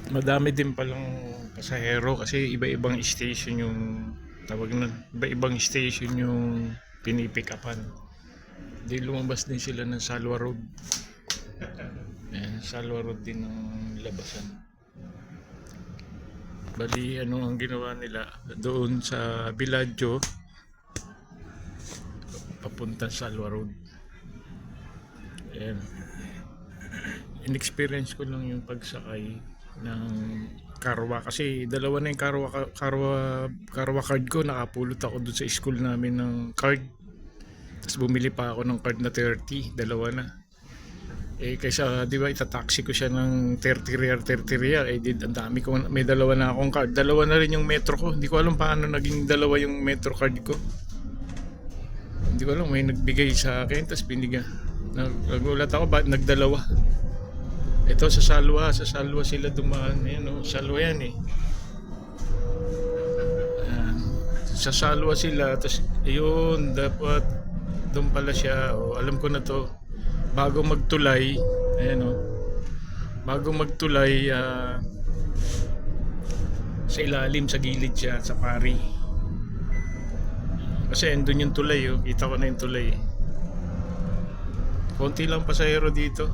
Madami din palang pasahero kasi iba-ibang station yung tawag na, iba-ibang station yung pinipick upan. Di lumabas din sila ng Salwa Road. Ayan, Salwa Road din ng labasan. Bali, ano ang ginawa nila doon sa Villaggio papunta sa Salwa Road. Ayan. In-experience ko lang yung pagsakay ng Karwa kasi dalawa na yung Karwa card ko. Nakapulot ako doon sa school namin ng card. Tapos bumili pa ako ng card na 30, dalawa na. Kaysa di ba itataxi ko siya ng 30 real, 30 real. Ang dami ko, may dalawa na akong card. Dalawa na rin yung metro ko. Hindi ko alam paano naging dalawa yung metro card ko. Hindi ko alam, may nagbigay sa akin tapos binigyan. Nagulat ako bakit nagdalawa. Ito sa Salwa sila dumaan. Ayan, Salwa yan eh. Ayan. Sa Salwa sila, tapos yun, dapat doon pala siya. Alam ko na to. Bago magtulay, ayan bago magtulay, sa ilalim, sa gilid siya, sa pari. Kasi andun yung tulay, kita ko na yung tulay. Konti lang pasahero dito.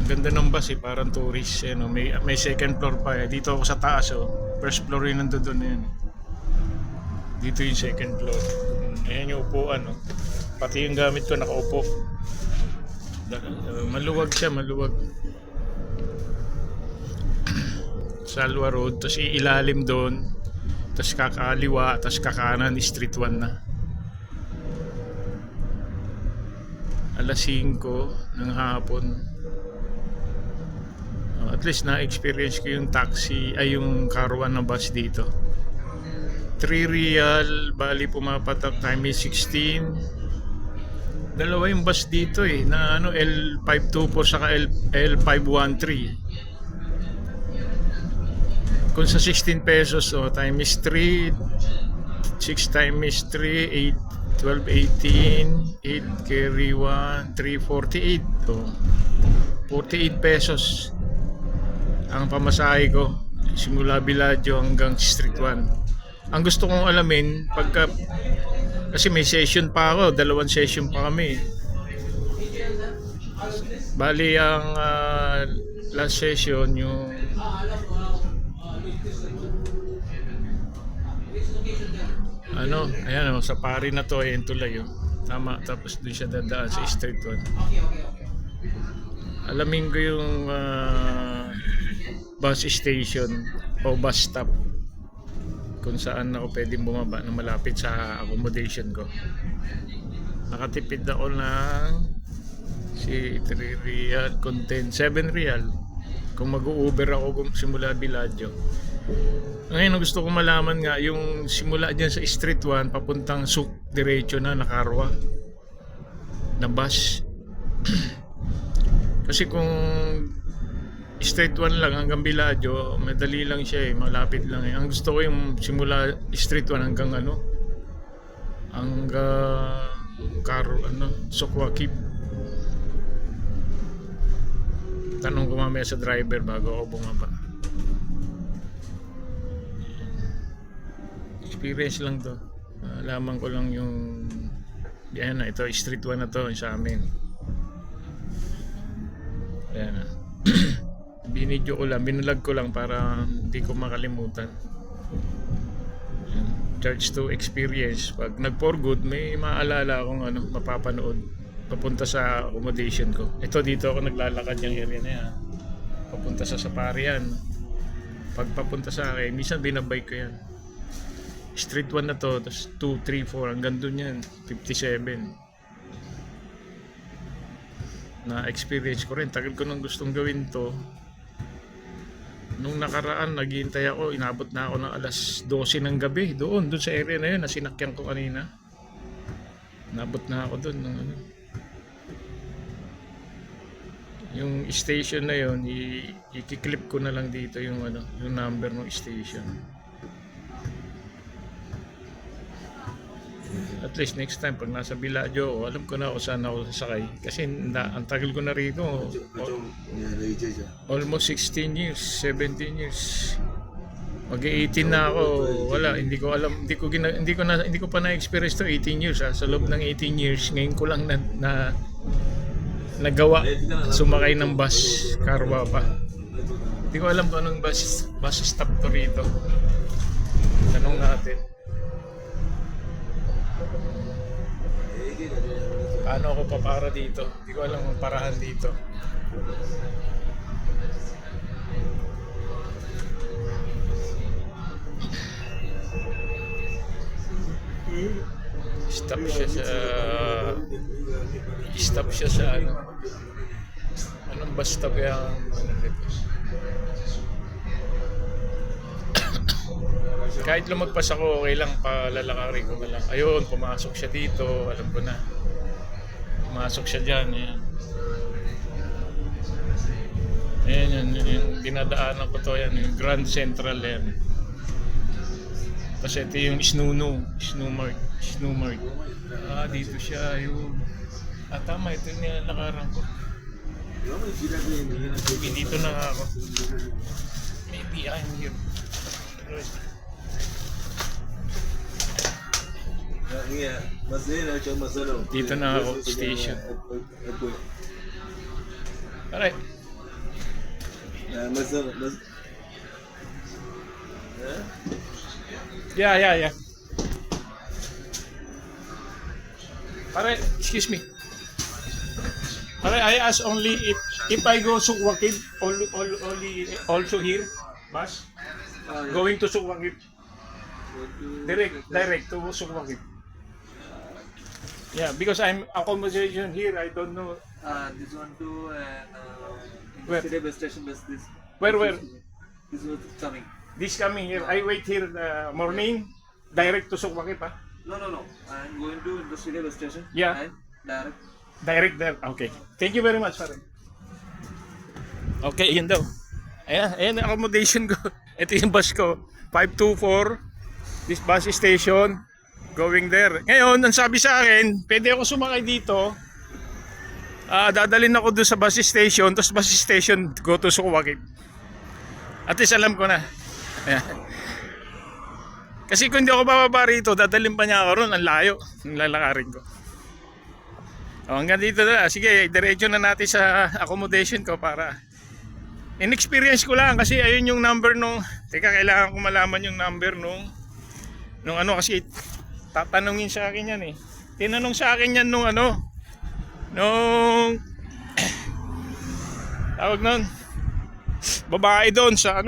Ang ganda ng bus parang tourist. May second floor pa Dito ako sa taas First floor yun nandoon yan. Dito yung second floor. Ayan yung upuan Pati yung gamit ko nakaupo. Maluwag siya, maluwag. Salwa Road, tapos iilalim doon. Tapos kakaliwa, tapos kakanan, Street 1 na. Alas 5 ng hapon. At least na-experience ko yung taxi, ay yung Karwa na bus dito. 3 real, bali pumapatak, time is 16. Dalawa yung bus dito na L524 saka L513. Kung sa 16 pesos time is 3, 6 time is 3, 8, 12, 18, 8 carry 1, 348 48 pesos ang pamasahe ko simula Villaggio hanggang Street 1. Ang gusto kong alamin kasi may session pa ako, 2 session pa kami. Bali ang last session yung ayan sa pari na to yung tulay tama, tapos doon siya dadaan sa Street 1. Alamin ko yung bus station o bus stop kung saan ako pwedeng bumaba na malapit sa accommodation ko. Nakatipid ako ng 3 real, content 7 real kung mag-u-Uber ako simula Villaggio. Ngayon ang gusto ko malaman nga yung simula dyan sa Street 1 papuntang Suk diretso na Karwa na bus. Kasi kung Street 1 lang hanggang Villaggio, madali lang siya malapit lang Ang gusto ko yung simula Street 1 hanggang Sukwa Keep. Tanong ko mamaya sa driver bago ako bumaba. Experience lang to. Laman ko lang yung yan ito Street 1 na to sa amin. Ayan na. Binidyo ko lang, binulag ko lang para hindi ko makalimutan. Ayan. Charge to experience. Pag nag-for good, may maalala akong mapapanood papunta sa accommodation ko. Ito dito ako naglalakad yung area na yan. Papunta sa Saparian. Pag papunta sa akin, minsan binabike ko yan. Street 1 na to, tapos 2, 3, 4 hanggang dun yan, 57. Na experience ko rin, tagal ko nang gustong gawin to. Nung nakaraan, naghihintay ako, inabot na ako ng alas 12 ng gabi doon sa area na yun na sinakyan ko kanina. Inabot na ako doon yung station na yun, i-clip ko na lang dito yung yung number ng station. At least next time pag nasa Villaggio, alam ko na kung saan ako sasakay. Kasi ang tagal ko na rito. Almost 16 years, 17 years. Mag-18 na ako. Wala, hindi ko alam, hindi ko pa na-experience to 18 years Sa loob ng 18 years, ngayon ko lang nagawa sumakay ng bus, Karwa pa. Hindi ko alam kung anong bus stop to rito. Tanong natin. Paano ako papara dito? Hindi ko alam ang parahan dito. Stop siya sa ano. Anong bus stop yung ano dito? Kahit lumagpas ako, okay lang, palalakarin ko na lang. Ayun, pumasok siya dito, alam ko na. Pumasok siya dyan, ayan. Ayan, yung dinadaanan ko to, yan, yung Grand Central yan. Tapos ito yung Snowmark. Dito siya, yun. Tama, ito yung nilalakaran ko. Maybe dito na nga ako. Maybe I'm here. Dito na ako, station. Alright. Yeah. Alright, excuse me. Alright, I ask only if I go Sukwakib, only also here, bus, going to Sukwakib. Direct to Sukwakib. Yeah, because I'm accommodation here, I don't know. This one too, and Where? City bus station bus this. Where? This was coming. This coming here, I wait here morning, direct to Sukwakib, ha? No. I'm going to the city bus station. Yeah. And direct. Direct there, okay. Thank you very much, pare. Okay, yun daw. Ayan ang accommodation ko. Ito yung bus ko, 524, this bus station, going there. Ngayon, ang sabi sa akin, pwede ako sumakay dito, dadalhin ako doon sa bus station, tapos bus station, go to Sukwakib. At least alam ko na. Ayan. Kasi kung hindi ako bababa rito, dadalhin pa niya ako ron, ang layo, ang lalakarin ko. Hanggang dito na. Sige, diretso na natin sa accommodation ko para in-experience ko lang kasi ayun yung number nung kailangan ko malaman yung number nung ano kasi tatanungin sa akin yan eh. Tinanong sa akin yan nung tawag nun babae doon sa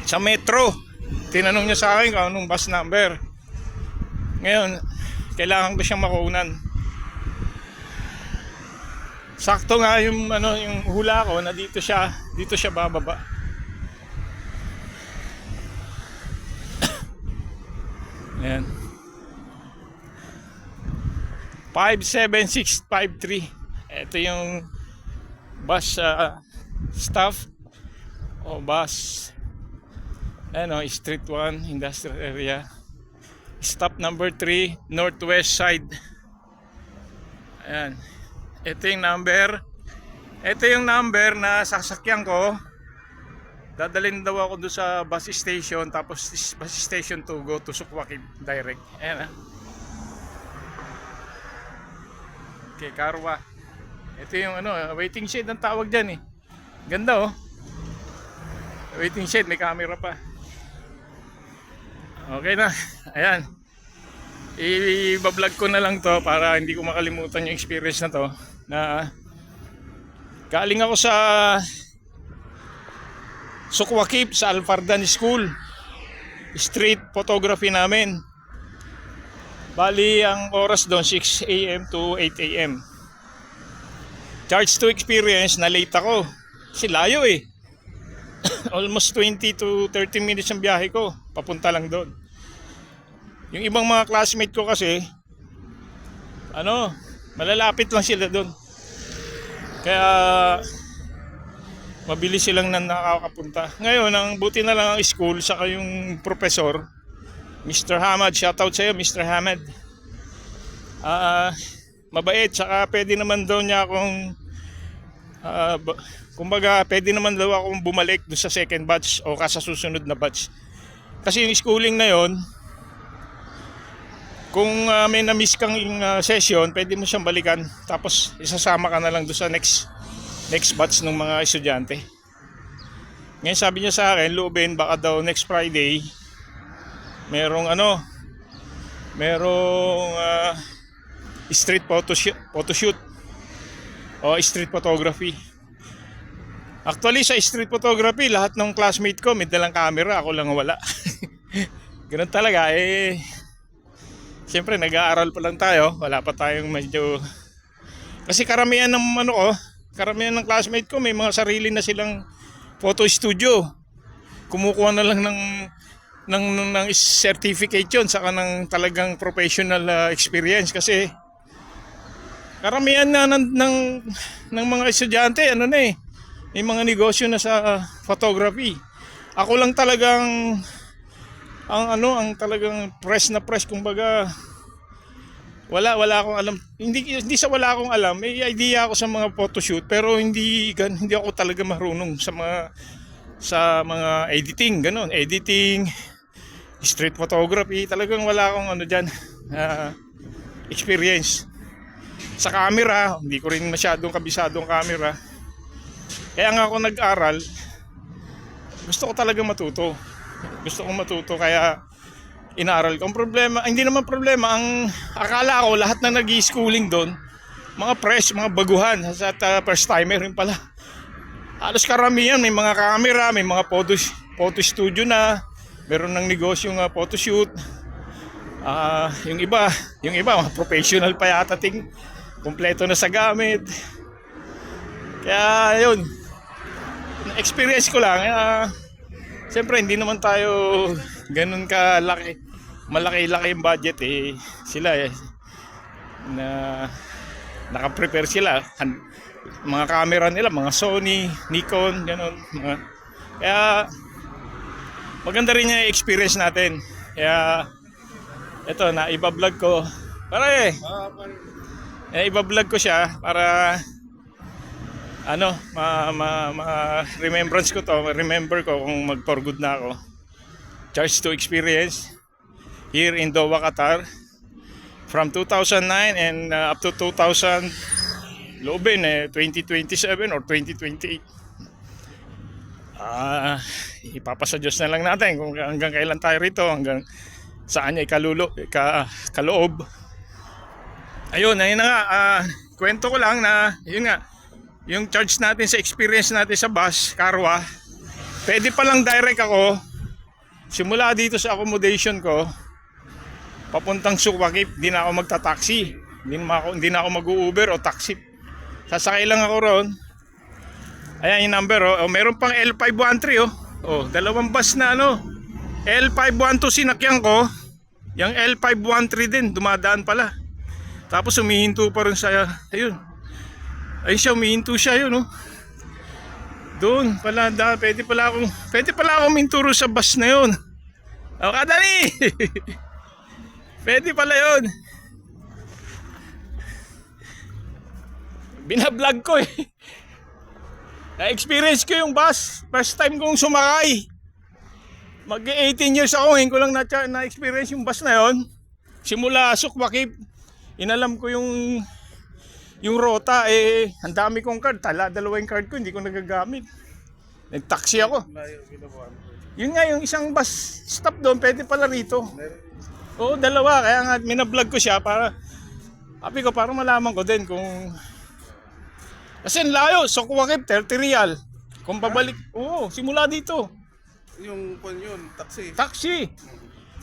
sa metro. Tinanong niya sa akin kung anong bus number. Ngayon, kailangan ko siyang makunan. Sakto nga yung yung hula ko na dito siya bababa. Ayan. 57653. Ito yung bus staff o bus Street 1 Industrial Area. Stop number 3 Northwest side. Ayan. Ito yung number na sasakyan ko. Dadalhin daw ako doon sa bus station, tapos bus station to go to Sukwakib direct. Ayan. Okay, Karwa. Ito yung waiting shed ang tawag dyan eh. Ganda waiting shed, may camera pa. Okay na. Ayan. I-vlog ko na lang to para hindi ko makalimutan yung experience na to. Na galing ako sa Sukwakib sa Alfardan School. Street photography namin. Bali ang oras doon 6 AM to 8 AM. Charge to experience, na late ako. Kasi layo eh. Almost 20 to 30 minutes ang biyahe ko. Papunta lang doon. Yung ibang mga classmate ko kasi malalapit lang sila doon. Kaya mabilis silang nakakapunta. Ngayon, ang buti na lang ang school saka yung professor Mr. Hamad, shoutout sa'yo, Mr. Hamad. Mabait, saka pwede naman daw niya akong kumbaga pwede naman daw akong bumalik doon sa second batch o sa susunod na batch. Kasi yung schooling na yon, kung may na-miss kang session, pwede mo siyang balikan tapos isasama ka na lang doon sa next batch ng mga estudyante. Ngayon sabi niya sa akin, Luben, baka daw next Friday merong street photoshoot o street photography. Actually sa street photography, lahat ng classmate ko may dalang camera, ako lang wala. Ganun talaga eh. Siyempre nag-aaral pa lang tayo, wala pa tayong medyo, kasi karamihan ng classmate ko may mga sarili na silang photo studio. Kumukuha na lang ng certificate yun saka ng talagang professional experience, kasi karamihan na ng mga estudyante may mga negosyo na sa photography. Ako lang talagang ang talagang press kumbaga wala akong alam, hindi sa wala akong alam, may idea ako sa mga photoshoot pero hindi ako talaga marunong sa mga editing, street photography. Talagang wala akong diyan experience. Sa camera, hindi ko rin masyadong kabisadong camera. Kaya nga ako nag-aral, gusto ko talaga matuto. Kaya inaaral ko. Ang problema, hindi naman problema, ang akala ko lahat na nag-i-schooling doon, mga fresh, mga baguhan, at first timer rin pala. Halos karamihan, may mga camera, may mga photo studio na, meron ng negosyo ng photoshoot. Yung iba, mga professional pa yata, kompleto na sa gamit. Kaya yun, experience ko lang. Siyempre hindi naman tayo ganun malaki-laki yung budget eh. Sila na naka-prepare sila. Mga camera nila, mga Sony, Nikon, ganun. Kaya maganda rin yung experience natin. Kaya ito, iba-vlog ko. Iba-vlog ko siya para remembrance ko to, remember ko kung mag-for good na ako. Charge to experience here in Doha, Qatar from 2009 and up to 2000 Luben 2027 or 2028. Ipapasa Diyos na lang natin kung hanggang kailan tayo rito, hanggang saan niya kaloob. Ayun na nga, kwento ko lang na yun nga, yung charge natin sa experience natin sa bus, Karwa, pwede palang direct ako simula dito sa accommodation ko papuntang Sukwakip. Hindi na ako magta-taxi, hindi na ako mag-Uber o taxi, sasakay lang ako ron. Ayan yung number meron pang L513 dalawang bus na L512 sinakyan ko, yung L513 din dumadaan pala, tapos humihinto pa rin sa humihinto siya yun doon pala. Pwede pala akong minturo sa bus na yun. Kadali. Pwede pala yun. Binablog ko na-experience ko yung bus, first time kong sumakay. Mag-18 years ako, ngayon ko lang na-experience yung bus na yun. Simula Sukwakip, inalam ko yung rota ang dami kong card, dalawang card ko hindi ko nagagamit. Nag-taxi ako. Yun nga, yung isang bus stop doon, pwede pala rito. Dalawa, kaya nga minablog ko siya para malaman ko din kung, kasi ang layo, Sukwakip 30 Rial. Kung babalik, simula dito. Yung taxi. Taxi.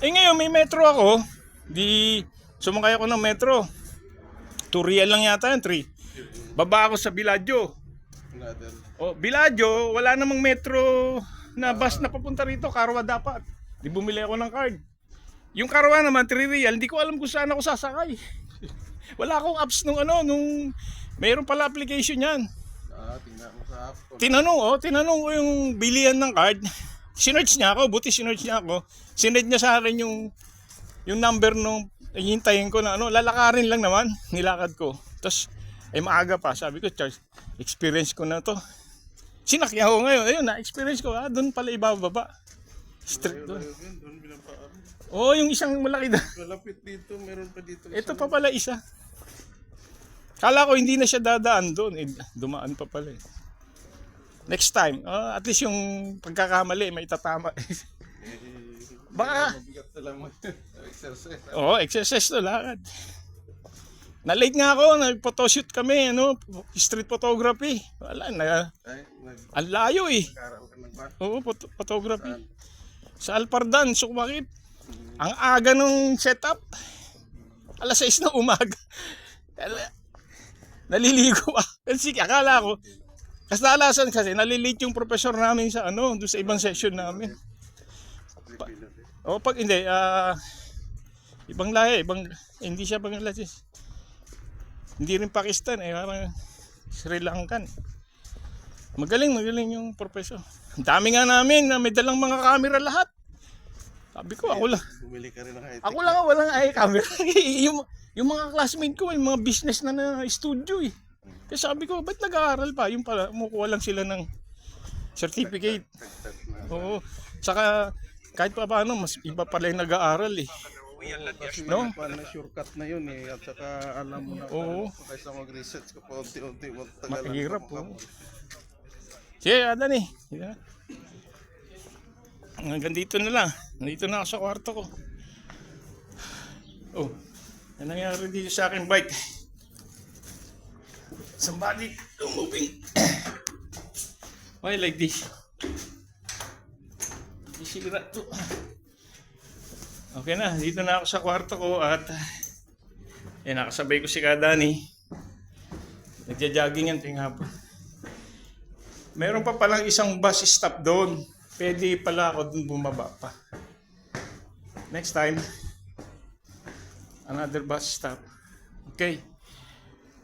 Ngayon may metro ako, sumakay ako ng metro. 2 Rial lang yata yun, 3. Baba ako sa Villaggio. Villaggio, wala namang metro na bus na papunta rito. Karwa dapat. Di bumili ako ng card. Yung Karwa naman, 3 Rial, hindi ko alam kung saan ako sasakay. Wala akong apps nung mayroon pala application yan. Tingnan mo sa app ko. Tinanong ko yung bilihan ng card. Sinerge niya ako, buti sinerge niya ako. Sinend niya sa akin yung yung number nung hintayin ko na ano, lalakarin lang naman, nilakad ko. Tapos, ay maaga pa, sabi ko, Charles, experience ko na to. Sinakyan ko ngayon, ayun na-experience ko, doon pala ibababa. Street doon. Doon binabaan. Oo, yung isang malaki doon. Malapit dito, meron pa dito. Ito pa pala isa. Kala ko hindi na siya dadaan doon, dumaan pa pala eh. Next time, at least yung pagkakamali, may tatama. Baka, Mabigat na lang mag-exercise. oo, exercise to lakad. Na-late nga ako, nag-photoshoot kami, street photography. Wala na, Ay, ang layo eh. nag-aaral ka na ba? Oo, photography. Sa Alpardan, Sukhmakip. Ang aga nung setup. Alas 6 na umaga. Naliligo kasi akala ko, kasalasan kasi nalilate yung professor namin sa doon sa ibang session namin. O pag hindi, ibang lahi, hindi siya Bangladesh. Hindi rin Pakistan, parang Sri Lankan. Magaling yung professor. Ang dami nga namin na may dalang mga camera lahat. Sabi ko, ako lang. Bumili ka rin ng high-tech. Ako lang ang walang camera. yung mga classmate ko, yung mga business na studio eh. Kaya sabi ko, ba't nag-aaral pa? Yung pala, kumukuha lang sila ng certificate. Oo. Saka, kahit pa paano, mas iba pala yung nag-aaral eh. Kasi No? na shortcut na yun eh. At saka alam mo na Oo. kaysa mag-research ka pa unti-unti. Matagal lang Mahirap ka po. makabot. Sige, Adan eh. Hanggang dito na lang. Nandito na ako sa kwarto ko. Oh, ano nangyari dito sa aking bike? Somebody moving. Why like this? Isira to. Okay na, dito na ako sa kwarto ko at nakasabay ko si Kadani. Nagja-jogging yan ting hapon. Meron pa palang isang bus stop doon. Pwede pala ako doon bumaba pa. Next time, another bus stop. Okay.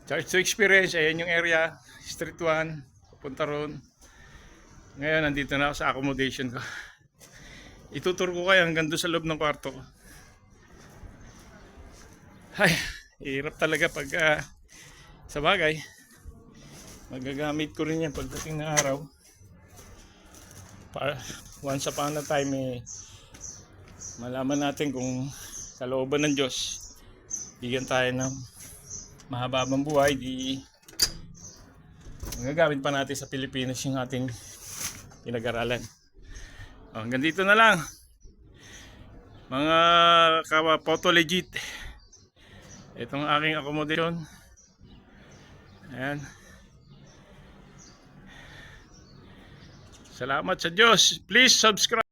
Charge to experience. Ayan yung area. Street 1. Pupunta ron. Ngayon, nandito na ako sa accommodation ko. Itutur ko kayo hanggang doon sa loob ng kwarto ko. Ay, hirap talaga pag sa bagay. Magagamit ko rin yan pagdating ng araw. Once upon a time, malaman natin kung sa looban ng Diyos, bigyan tayo ng mahababang buhay, magagamit pa natin sa Pilipinas yung ating pinag-aralan. Hanggang dito na lang mga ka-photo legit. Itong aking accommodation. Ayan. Salamat sa Diyos. Please subscribe.